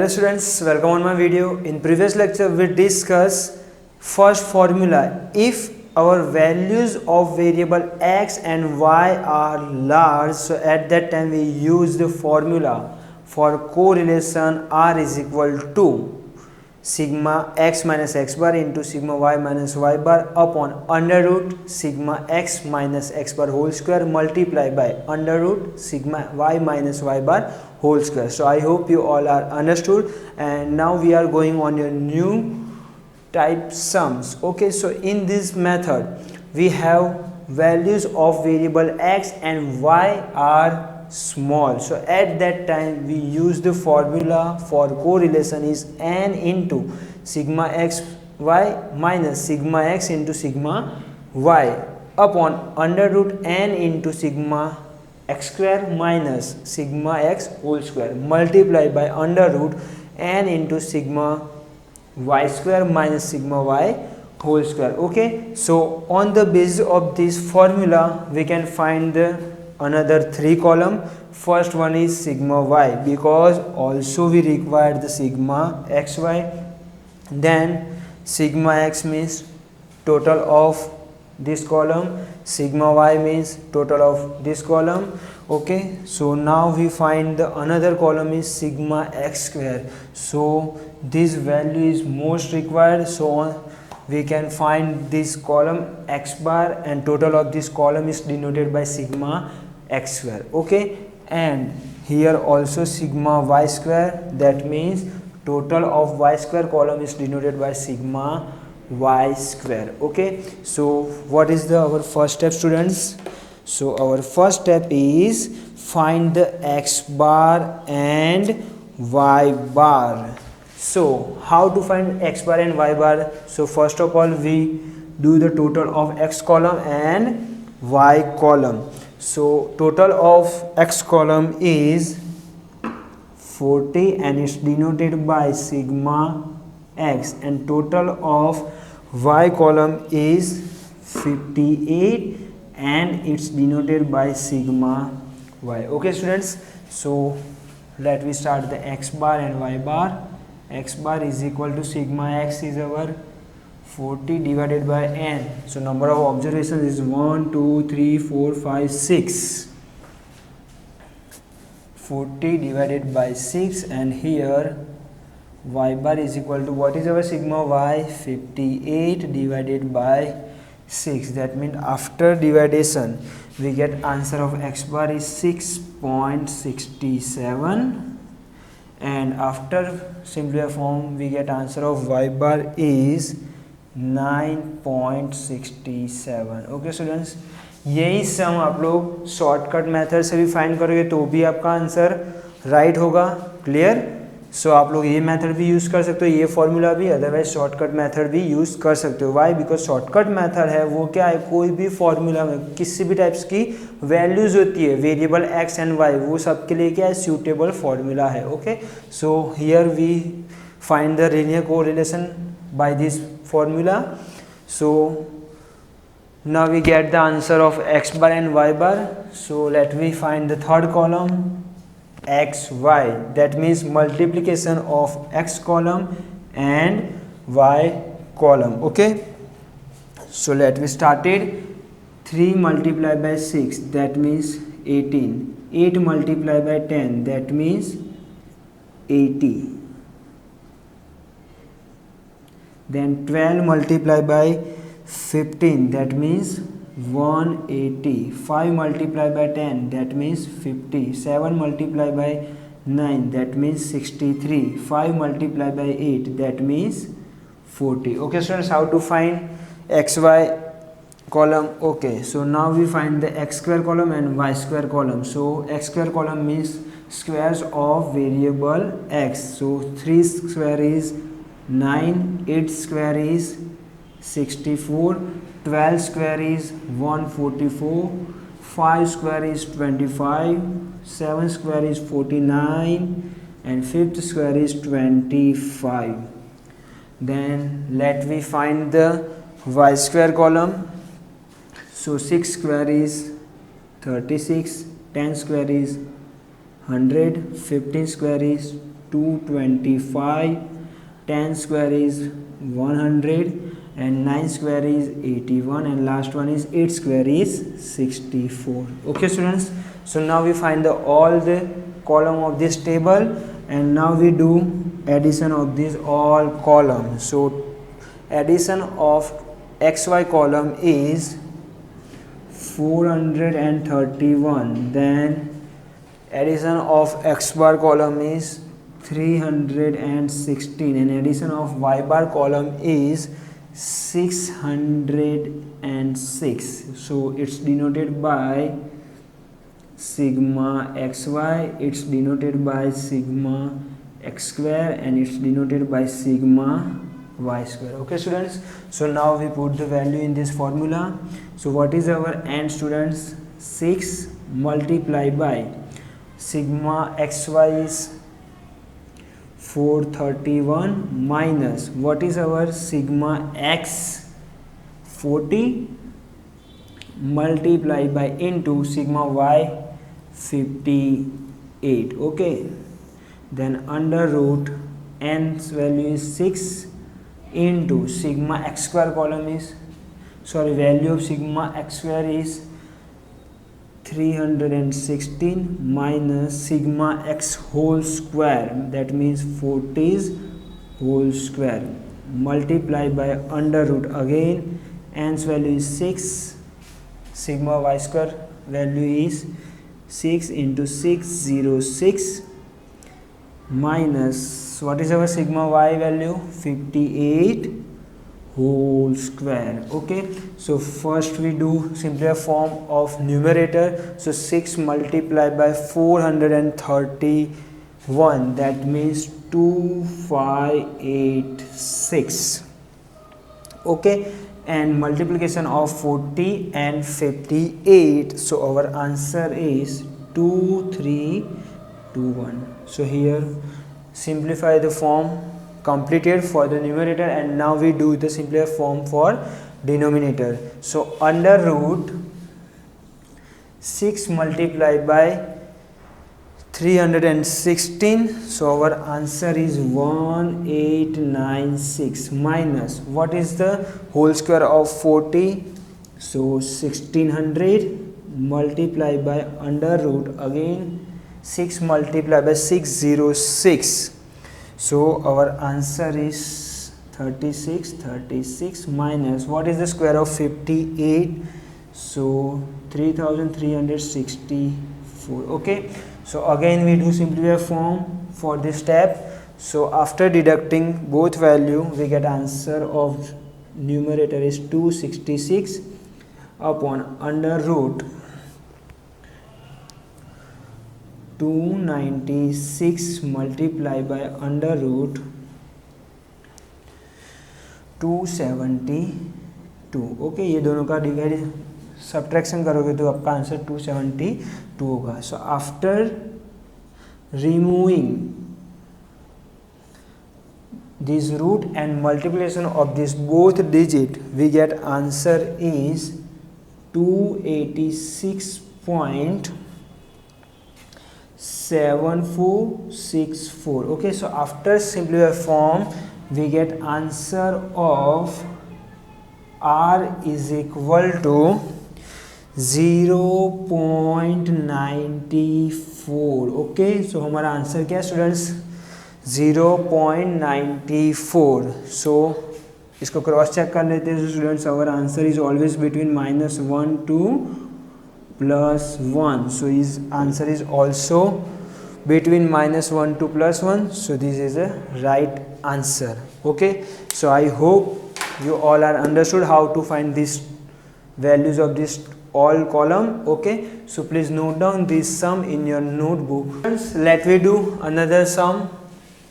Hello students, welcome on my video. In previous lecture we discussed first formula. If our values of variable x and y are large, so at that time we use the formula for correlation r is equal to sigma x minus x bar into sigma y minus y bar upon under root sigma x minus x bar whole square multiplied by under root sigma y minus y bar whole square. So I hope you all are understood, and now we are going on your new type sums. Okay, so in this method we have values of variable x and y are small, so at that time we use the formula for correlation is n into sigma x y minus sigma x into sigma y upon under root n into sigma x square minus sigma x whole square multiplied by under root n into sigma y square minus sigma y whole square. Okay, so on the basis of this formula we can find the another three column. First one is sigma y, because also we require the sigma xy. Then sigma x means total of this column, sigma y means total of this column. Okay, so now we find the another column is sigma x square, so this value is most required, so we can find this column x bar and total of this column is denoted by sigma x square. Okay, and here also sigma y square, that means total of y square column is denoted by sigma y square. Okay, so what is the our first step, students? So our first step is find the x bar and y bar. So how to find x bar and y bar? So first of all we do the total of x column and y column. So total of x column is 40 and it's denoted by sigma x, and total of y column is 58 and it's denoted by sigma y. Okay students, so let me start the x bar and y bar. X bar is equal to sigma x is our 40 divided by n. So number of observations is 1 2 3 4 5 6. 40 divided by 6, and here y bar is equal to, what is our sigma y? 58 divided by 6. That means after division we get answer of x bar is 6.67, and after simplified form we get answer of y bar is 9.67. Okay students, यही सम आप लोग shortcut method से भी find करोगे तो भी आपका answer right होगा. क्लियर? सो आप लोग ये मेथड भी यूज़ कर सकते हो, ये फॉर्मूला भी, अदरवाइज शॉर्टकट मेथड भी यूज़ कर सकते हो. वाई? बिकॉज शॉर्टकट मेथड है वो क्या है, कोई भी फॉर्मूला में किसी भी टाइप्स की वैल्यूज़ होती है वेरिएबल एक्स एंड वाई, वो सबके लिए क्या है, सूटेबल फॉर्मूला है. Okay, so here we find the linear correlation by this formula. So now we get the answer of x bar and y bar. So let me find the third column, x y, that means multiplication of x column and y column. Okay, so let me start it. 3 multiplied by 6, that means 18. 8 multiplied by 10, that means 80. Then 12 multiplied by 15, that means 180. 5 multiplied by 10, that means 50. 7 multiplied by 9, that means 63. 5 multiplied by 8, that means 40. Okay students, how to find xy column? Okay, so now we find the x square column and y square column. So x square column means squares of variable x. So 3 square is 9, 8 square is 64, 12 square is 144, 5 square is 25, 7 square is 49, and 5th square is 25. Then let me find the y square column. So 6 square is 36, 10 square is 100, 15 square is 225, 10 square is 100, and 9 square is 81, and last one is 8 square is 64. Okay students, so now we find all the column of this table, and now we do addition of these all columns. So addition of xy column is 431, then addition of x bar column is 316, and addition of y bar column is 606. so it's denoted by sigma xy, it's denoted by sigma x square, and it's denoted by sigma y square. Okay students, so now we put the value in this formula. So what is our n students? 6 multiplied by sigma xy is 431 minus what is our sigma x 40 multiplied by into sigma y 58. Okay, then under root n's value is 6 into sigma x square column is value of sigma x square is 316 minus sigma x whole square, that means 40 whole square, multiplied by under root again n's value is 6, sigma y square value is 6 into 606 minus what is our sigma y value? 58 whole square. Okay, so first we do simpler form of numerator. So 6 multiplied by 431, that means 2586. Okay, and multiplication of 40 and 58, so our answer is 2321. So here simplify the form completed for the numerator, and now we do the simpler form for denominator. So under root 6 multiplied by 316, so our answer is 1896 minus what is the whole square of 40, so 1600 multiplied by under root again 6 multiplied by 606, so our answer is 36 minus what is the square of 58, so 3364. Okay, so again we do simplify form for this step. So after deducting both value, we get answer of numerator is 266 upon under root 296 multiplied by under root 272. Okay, ये दोनों का divide subtraction करोगे तो आपका answer 272 होगा. So after removing this root and multiplication of this both digit, we get answer is 286.7464. okay, so after simplified form we get answer of r is equal to 0.94. okay, so हमारा answer क्या है students 0.94. सो इसको cross check कर लेते हैं students. Our answer is always between -1 to +1. So is answer is also between -1 to +1. so this is a right answer. okay, so I hope you all are understood how to find these values of this all column. okay, so please note down this sum in your notebook. Let me do another sum.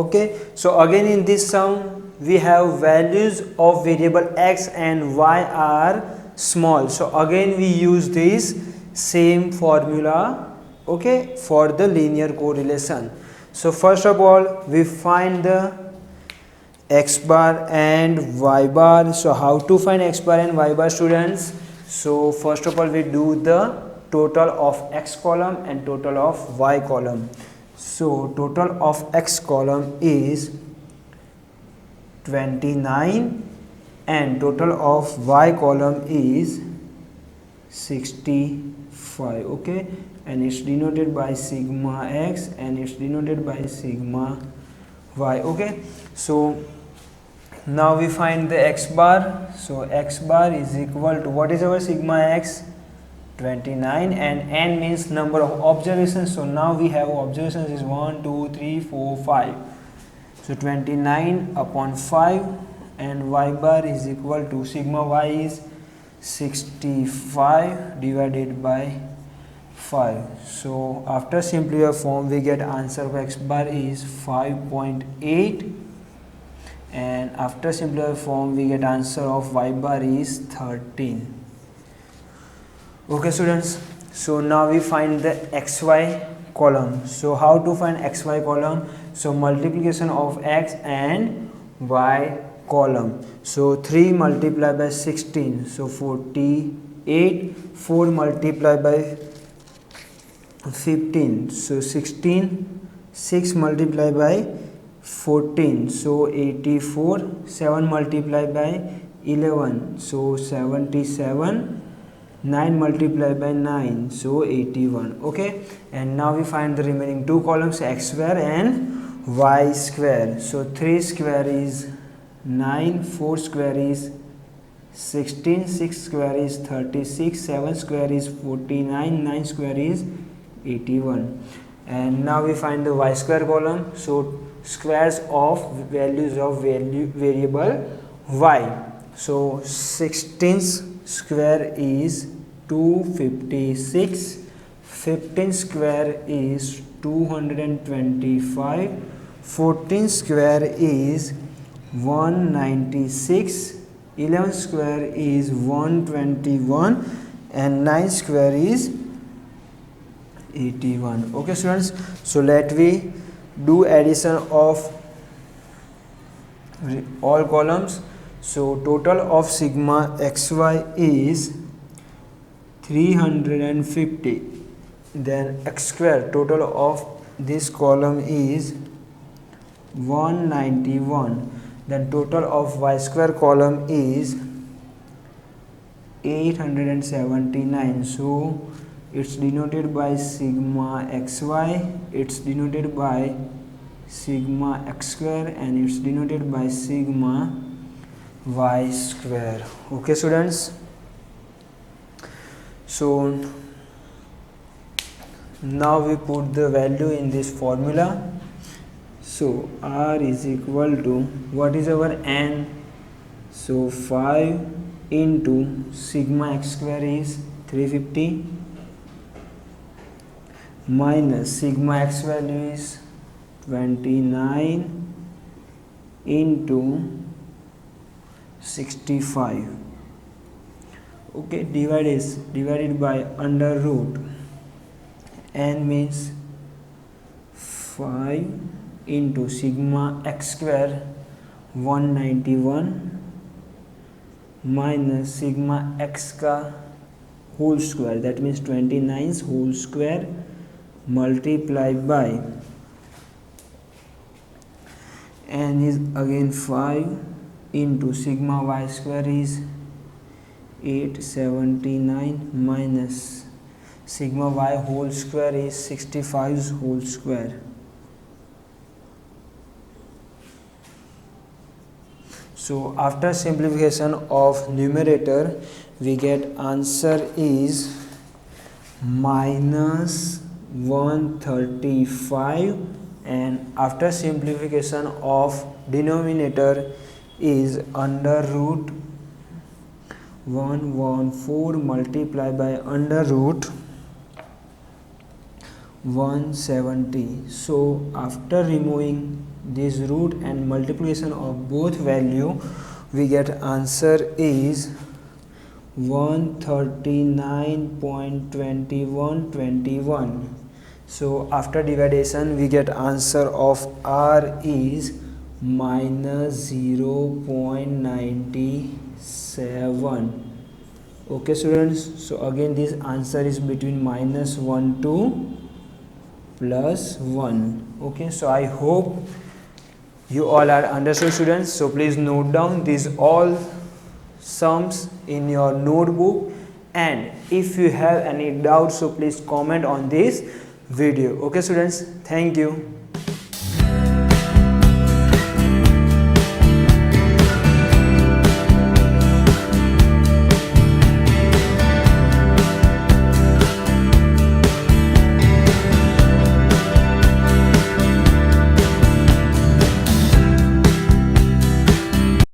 okay, so again in this sum we have values of variable x and y are small. so again we use this same formula, okay, for the linear correlation. so first of all we find the x bar and y bar. so how to find x bar and y bar students? so first of all we do the total of x column and total of y column. So total of x column is 29 and total of y column is 65. Okay, and it's denoted by sigma x and it's denoted by sigma y. Okay, so now we find the x bar. So x bar is equal to, what is our sigma x? 29, and n means number of observations. So now we have observations is 1 2 3 4 5. So 29 upon 5, and y bar is equal to sigma y is 65 divided by 5. So after simplified form we get answer of x bar is 5.8, and after simplified form we get answer of y bar is 13. Okay students, so now we find the xy column. So how to find xy column? So multiplication of x and y column. So 3 multiplied by 16, so 48. 4 multiplied by 15, so 16. 6 multiplied by 14, so 84. 7 multiplied by 11, so 77. 9 multiplied by 9, so 81. Okay, and now we find the remaining two columns, x square and y square. So 3 square is 9, 4 square is 16, 6 square is 36, 7 square is 49, 9 square is 81. And now we find the y square column. So squares of values of variable y. So 16 square is 256, 15 square is 225, 14 square is 196, 11 square is 121, and 9 square is 81. Okay students, so let we do addition of all columns. So total of sigma xy is 350. Then x square, total of this column is 191. Then total of y square column is 879. So it's denoted by sigma xy, it's denoted by sigma x square, and it's denoted by sigma y square. Okay students, so now we put the value in this formula. So r is equal to, what is our n? So 5 into sigma x square is 350 minus sigma x value is 29 into 65. Okay, divided by under root. N means 5 into sigma x square 191 minus sigma x ka whole square, that means 29's whole square, multiplied by n is again 5 into sigma y square is 879 minus sigma y whole square is 65's whole square. So after simplification of numerator we get answer is minus 135, and after simplification of denominator is under root 114 multiplied by under root 170. So after removing this root and multiplication of both value we get answer is 139.2121. So after division we get answer of r is minus 0.97. Okay students, so again this answer is between -1 to plus 1. Okay, so I hope you all are understood, students. So please note down these all sums in your notebook, and if you have any doubts, so please comment on this video. Okay students, thank you.